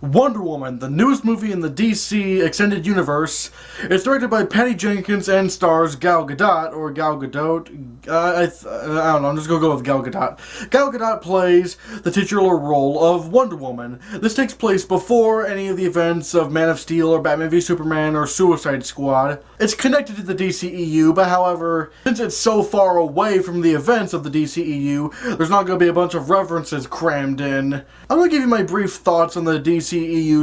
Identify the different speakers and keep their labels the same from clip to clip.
Speaker 1: Wonder Woman, the newest movie in the DC Extended Universe. It's directed by Patty Jenkins and stars Gal Gadot, or Gal Gadot. I don't know, I'm just gonna go with Gal Gadot. Gal Gadot plays the titular role of Wonder Woman. This takes place before any of the events of Man of Steel or Batman v Superman or Suicide Squad. It's connected to the DCEU, but however, since it's so far away from the events of the DCEU, there's not gonna be a bunch of references crammed in. I'm gonna give you my brief thoughts on the DCEU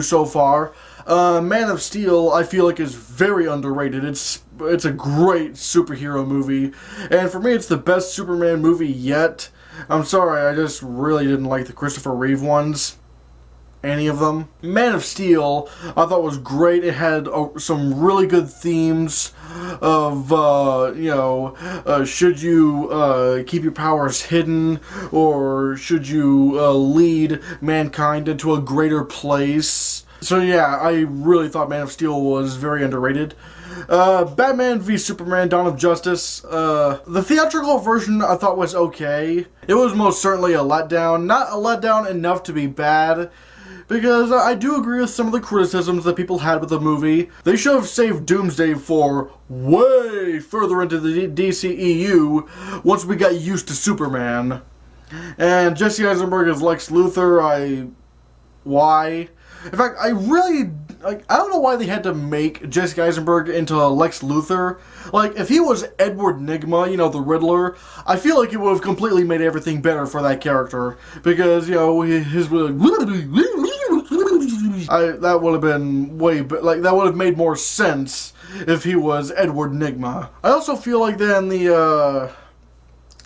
Speaker 1: so far. Man of Steel, I feel like, is very underrated. It's a great superhero movie, and for me, it's the best Superman movie yet. I'm sorry, I just really didn't like the Christopher Reeve ones. Any of them. Man of Steel, I thought was great. It had some really good themes of, should you keep your powers hidden, or should you lead mankind into a greater place? So yeah, I really thought Man of Steel was very underrated. Batman v Superman Dawn of Justice, the theatrical version I thought was okay. It was most certainly a letdown. Not a letdown enough to be bad, because I do agree with some of the criticisms that people had with the movie. They should have saved Doomsday for way further into the DCEU once we got used to Superman. And Jesse Eisenberg as Lex Luthor, why? In fact, I don't know why they had to make Jesse Eisenberg into Lex Luthor. Like, if he was Edward Nygma, the Riddler, I feel like it would have completely made everything better for that character. Because, his that would have been that would have made more sense if he was Edward Nygma. I also feel like then the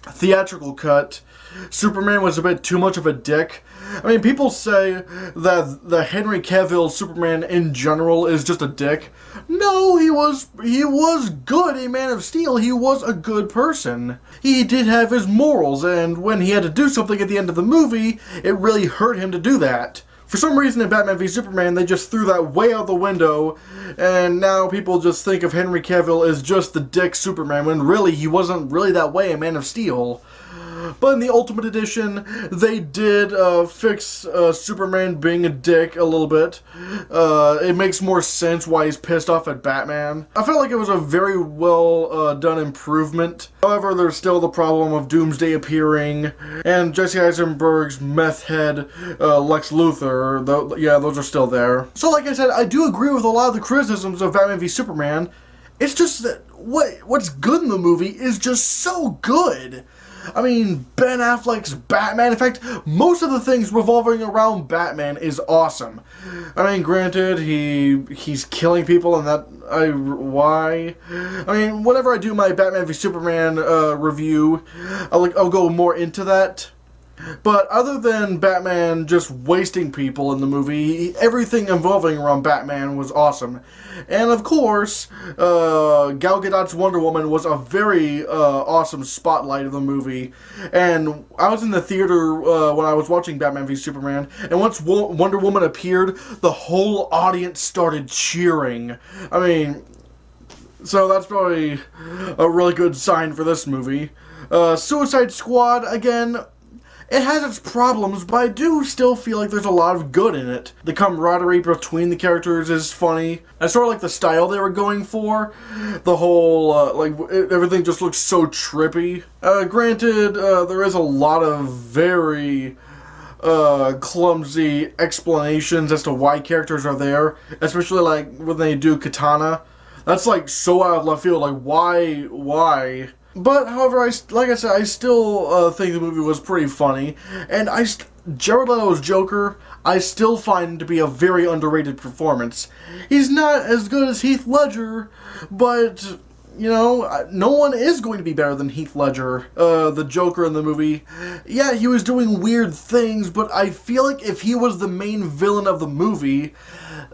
Speaker 1: theatrical cut, Superman was a bit too much of a dick. I mean, people say that the Henry Cavill Superman in general is just a dick. No, he was good in Man of Steel. He was a good person. He did have his morals, and when he had to do something at the end of the movie, it really hurt him to do that. For some reason in Batman v Superman, they just threw that way out the window, and now people just think of Henry Cavill as just the dick Superman, when really he wasn't really that way in Man of Steel. But in the Ultimate Edition, they did fix Superman being a dick a little bit. It makes more sense why he's pissed off at Batman. I felt like it was a very well done improvement. However, there's still the problem of Doomsday appearing, and Jesse Eisenberg's meth head Lex Luthor. Those are still there. So like I said, I do agree with a lot of the criticisms of Batman v Superman. It's just that what's good in the movie is just so good. I mean, Ben Affleck's Batman, in fact, most of the things revolving around Batman is awesome. I mean, granted, he's killing people, and why? I mean, whenever I do my Batman v Superman review, I'll go more into that. But other than Batman just wasting people in the movie, everything involving around Batman was awesome. And of course, Gal Gadot's Wonder Woman was a very awesome spotlight of the movie. And I was in the theater when I was watching Batman v Superman, and once Wonder Woman appeared, the whole audience started cheering. I mean, so that's probably a really good sign for this movie. Suicide Squad, again, it has its problems, but I do still feel like there's a lot of good in it. The camaraderie between the characters is funny. I sort of like the style they were going for. The whole, everything just looks so trippy. Granted, there is a lot of very clumsy explanations as to why characters are there, especially when they do Katana. That's so out of left field, why? But, however, like I said, I still think the movie was pretty funny, and Jared Leto's Joker, I still find to be a very underrated performance. He's not as good as Heath Ledger, but, no one is going to be better than Heath Ledger, the Joker in the movie. Yeah, he was doing weird things, but I feel like if he was the main villain of the movie,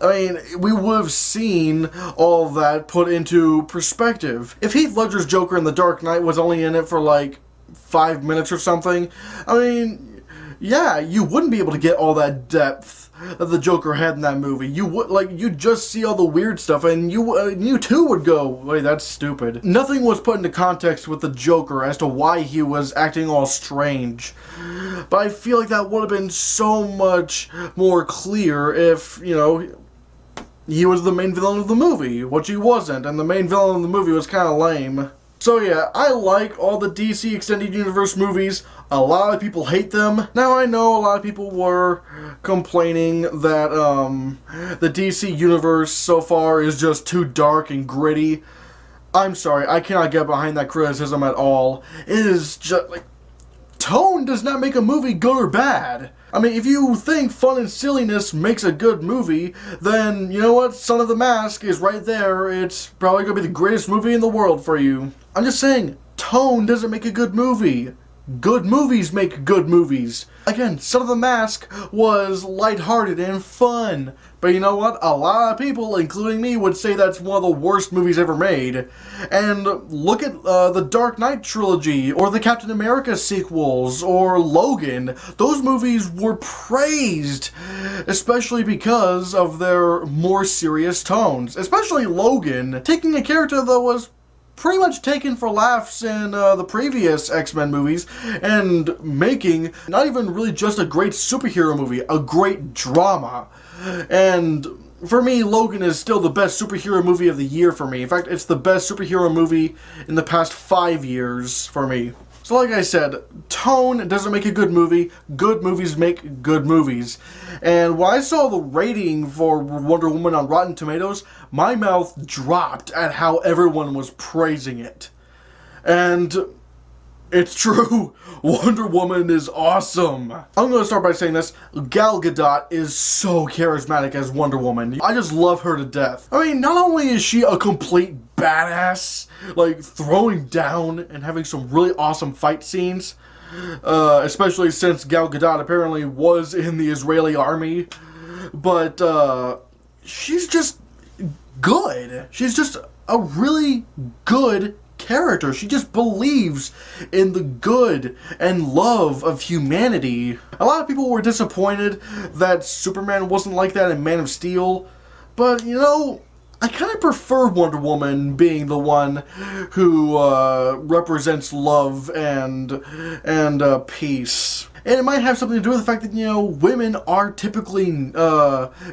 Speaker 1: I mean, we would have seen all of that put into perspective. If Heath Ledger's Joker in The Dark Knight was only in it for 5 minutes or something, I mean, yeah, you wouldn't be able to get all that depth that the Joker had in that movie. You would, you'd just see all the weird stuff, and you too would go, wait, that's stupid. Nothing was put into context with the Joker as to why he was acting all strange. But I feel like that would have been so much more clear if, you know, he was the main villain of the movie, which he wasn't, and the main villain of the movie was kind of lame. So yeah, I like all the DC Extended Universe movies. A lot of people hate them. Now I know a lot of people were complaining that the DC Universe so far is just too dark and gritty. I'm sorry, I cannot get behind that criticism at all. It is just, like, tone does not make a movie good or bad. I mean, if you think fun and silliness makes a good movie, then, you know what, Son of the Mask is right there. It's probably going to be the greatest movie in the world for you. I'm just saying, tone doesn't make a good movie. Good movies make good movies. Again, Son of the Mask was lighthearted and fun. But you know what? A lot of people, including me, would say that's one of the worst movies ever made. And look at the Dark Knight trilogy, or the Captain America sequels, or Logan. Those movies were praised, especially because of their more serious tones. Especially Logan, taking a character that was pretty much taken for laughs in the previous X-Men movies and making not even really just a great superhero movie, a great drama. And for me, Logan is still the best superhero movie of the year for me. In fact, it's the best superhero movie in the past 5 years for me. So like I said, tone doesn't make a good movie. Good movies make good movies. And when I saw the rating for Wonder Woman on Rotten Tomatoes, my mouth dropped at how everyone was praising it. And it's true. Wonder Woman is awesome. I'm going to start by saying this. Gal Gadot is so charismatic as Wonder Woman. I just love her to death. I mean, not only is she a complete badass, like throwing down and having some really awesome fight scenes, especially since Gal Gadot apparently was in the Israeli army, but she's just good. She's just a really good character. She just believes in the good and love of humanity. A lot of people were disappointed that Superman wasn't like that in Man of Steel, but you know, I kind of prefer Wonder Woman being the one who represents love and peace. And it might have something to do with the fact that, you know, women are typically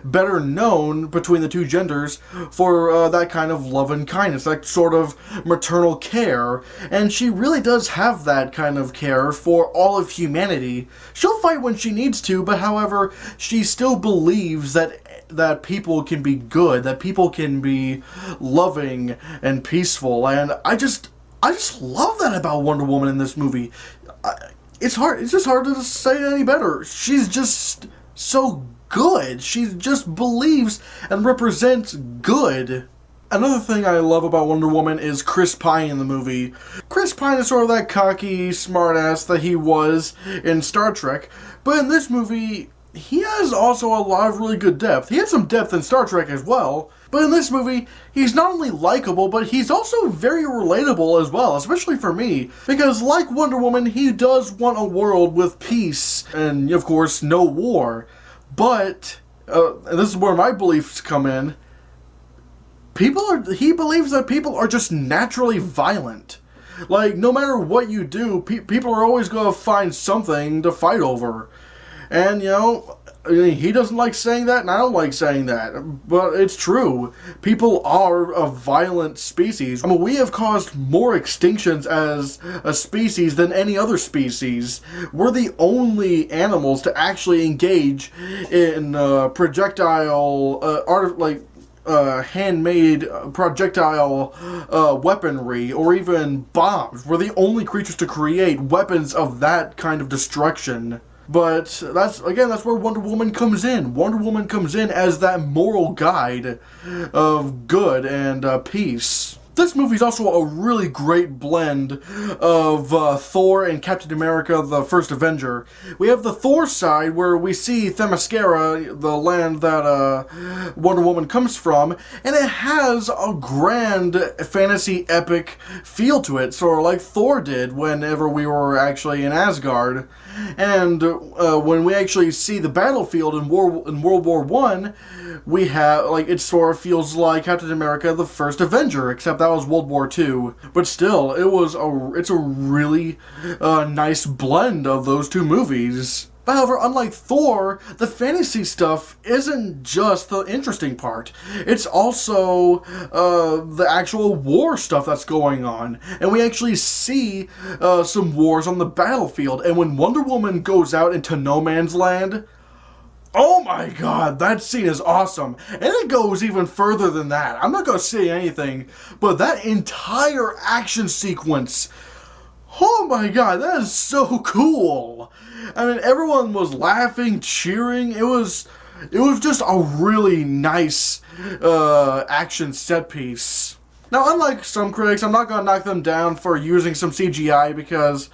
Speaker 1: better known between the two genders for that kind of love and kindness, that sort of maternal care. And she really does have that kind of care for all of humanity. She'll fight when she needs to, but however, she still believes that people can be good, that people can be loving and peaceful. And I just love that about Wonder Woman in this movie. It's just hard to say it any better. She's just so good. She just believes and represents good. Another thing I love about Wonder Woman is Chris Pine in the movie. Chris Pine is sort of that cocky smartass that he was in Star Trek, but in this movie, he has also a lot of really good depth. He had some depth in Star Trek as well, but in this movie, he's not only likable, but he's also very relatable as well, especially for me, because like Wonder Woman, he does want a world with peace and, of course, no war. But, and this is where my beliefs come in, he believes that people are just naturally violent. Like, no matter what you do, people are always going to find something to fight over. And, you know, he doesn't like saying that, and I don't like saying that, but it's true. People are a violent species. I mean, we have caused more extinctions as a species than any other species. We're the only animals to actually engage in handmade projectile weaponry, or even bombs. We're the only creatures to create weapons of that kind of destruction. But that's where Wonder Woman comes in. Wonder Woman comes in as that moral guide of good and peace. This movie is also a really great blend of Thor and Captain America, the First Avenger. We have the Thor side where we see Themyscira, the land that Wonder Woman comes from, and it has a grand fantasy epic feel to it, sort of like Thor did whenever we were actually in Asgard. And when we actually see the battlefield in World War I, we have, like, it sort of feels like Captain America, the First Avenger, except that that was World War II. But still, it's a really nice blend of those two movies. However, unlike Thor, the fantasy stuff isn't just the interesting part. It's also the actual war stuff that's going on. And we actually see some wars on the battlefield. And when Wonder Woman goes out into no man's land, oh my god, that scene is awesome. And it goes even further than that. I'm not going to say anything, but that entire action sequence, oh my god, that is so cool. I mean, everyone was laughing, cheering. It was just a really nice action set piece. Now, unlike some critics, I'm not going to knock them down for using some CGI because,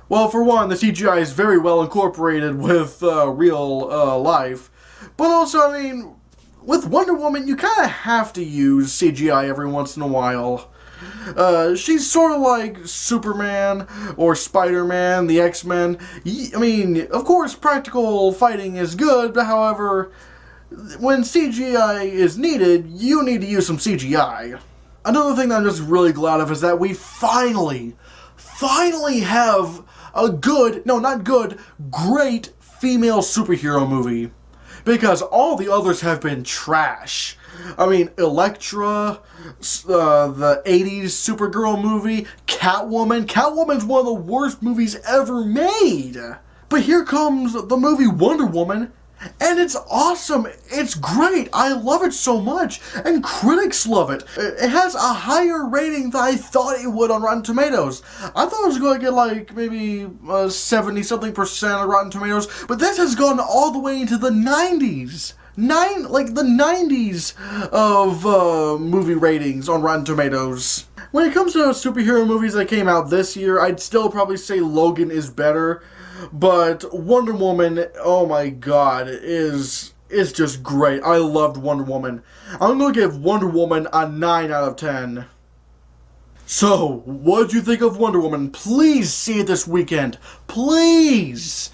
Speaker 1: well, for one, the CGI is very well incorporated with real life. But also, I mean, with Wonder Woman, you kind of have to use CGI every once in a while. She's sort of like Superman or Spider-Man, the X-Men. I mean, of course, practical fighting is good, but however, when CGI is needed, you need to use some CGI. Another thing that I'm just really glad of is that we finally have a good, no, not good, great female superhero movie. Because all the others have been trash. I mean, Elektra, the 80s Supergirl movie, Catwoman. Catwoman's one of the worst movies ever made. But here comes the movie Wonder Woman, and it's awesome. It's great. I love it so much, and critics love it. It has a higher rating than I thought it would on Rotten Tomatoes. I thought it was going to get like maybe 70-something% on Rotten Tomatoes, but this has gone all the way into the 90s. Like the 90s of movie ratings on Rotten Tomatoes. When it comes to superhero movies that came out this year, I'd still probably say Logan is better. But Wonder Woman, oh my god, is just great. I loved Wonder Woman. I'm going to give Wonder Woman a 9 out of 10. So, what did you think of Wonder Woman? Please see it this weekend. Please!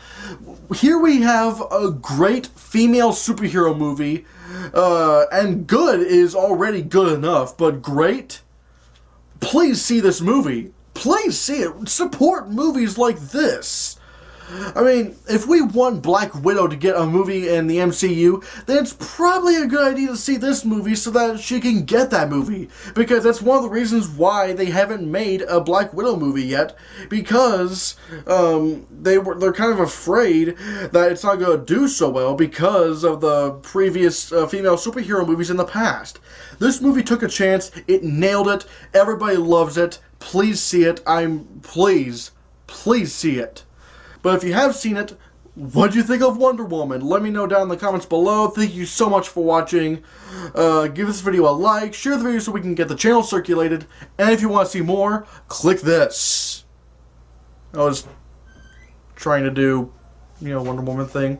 Speaker 1: Here we have a great female superhero movie. And good is already good enough, but great? Please see this movie. Please see it. Support movies like this. I mean, if we want Black Widow to get a movie in the MCU, then it's probably a good idea to see this movie so that she can get that movie. Because that's one of the reasons why they haven't made a Black Widow movie yet. Because they're kind of afraid that it's not going to do so well because of the previous female superhero movies in the past. This movie took a chance. It nailed it. Everybody loves it. Please see it. Please see it. But if you have seen it, what do you think of Wonder Woman? Let me know down in the comments below. Thank you so much for watching. Give this video a like, share the video so we can get the channel circulated, and if you want to see more, click this. I was trying to do, Wonder Woman thing.